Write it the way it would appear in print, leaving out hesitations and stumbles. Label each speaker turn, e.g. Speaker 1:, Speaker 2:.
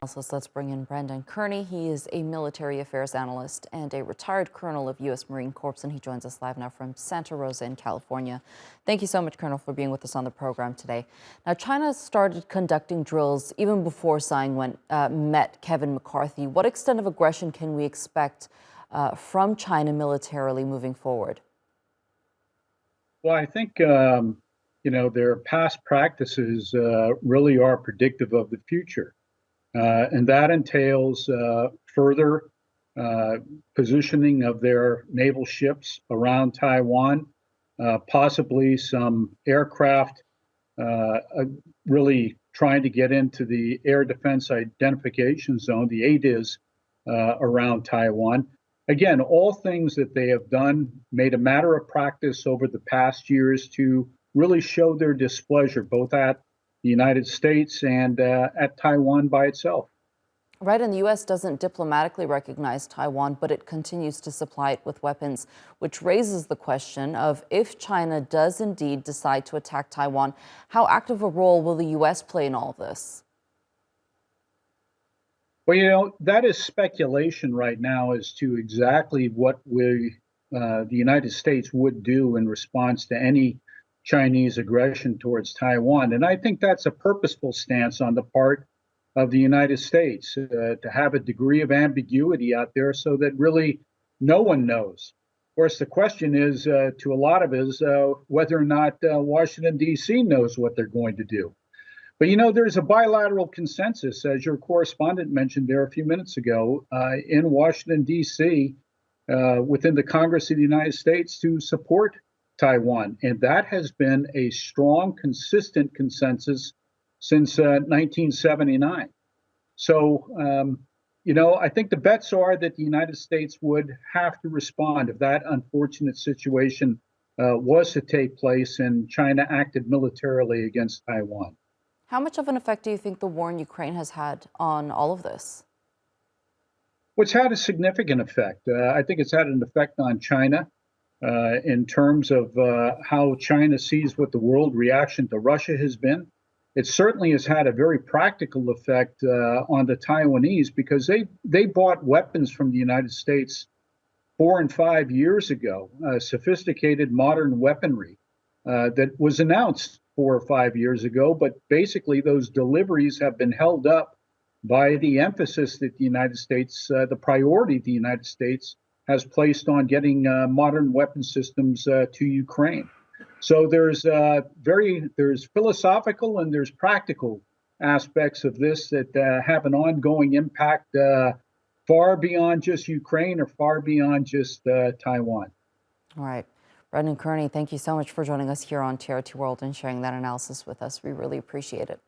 Speaker 1: Let's bring in Brendan Kearney. He is a military affairs analyst and a retired colonel of U.S. Marine Corps, and he joins us live now from Santa Rosa in California. Thank you so much, Colonel, for being with us on the program today. Now, China started conducting drills even before Tsai and met Kevin McCarthy. What extent of aggression can we expect from China militarily moving forward?
Speaker 2: Well, I think, their past practices really are predictive of the future. And that entails further positioning of their naval ships around Taiwan, possibly some aircraft really trying to get into the Air Defense Identification Zone, the ADIZ, around Taiwan. Again, all things that they have done, made a matter of practice over the past years to really show their displeasure, both at the United States and at Taiwan by itself.
Speaker 1: Right, and the U.S. doesn't diplomatically recognize Taiwan, but it continues to supply it with weapons, which raises the question of if China does indeed decide to attack Taiwan, how active a role will the U.S. play in all of this?
Speaker 2: Well, that is speculation right now as to exactly what the United States would do in response to any Chinese aggression towards Taiwan. And I think that's a purposeful stance on the part of the United States to have a degree of ambiguity out there so that really no one knows. Of course, the question is to a lot of us whether or not Washington, D.C. knows what they're going to do. But, there's a bilateral consensus, as your correspondent mentioned there a few minutes ago, in Washington, D.C., within the Congress of the United States to support Taiwan. And that has been a strong, consistent consensus since 1979. So, I think the bets are that the United States would have to respond if that unfortunate situation was to take place and China acted militarily against Taiwan.
Speaker 1: How much of an effect do you think the war in Ukraine has had on all of this?
Speaker 2: Well, it's had a significant effect. I think it's had an effect on China in terms of how China sees what the world reaction to Russia has been. It certainly has had a very practical effect on the Taiwanese because they bought weapons from the United States 4 and 5 years ago, sophisticated modern weaponry that was announced 4 or 5 years ago. But basically, those deliveries have been held up by the emphasis that the United States, the priority the United States has placed on getting modern weapon systems to Ukraine. So there's philosophical and there's practical aspects of this that have an ongoing impact far beyond just Ukraine or far beyond just Taiwan.
Speaker 1: All right. Brendan Kearney, thank you so much for joining us here on TRT World and sharing that analysis with us. We really appreciate it.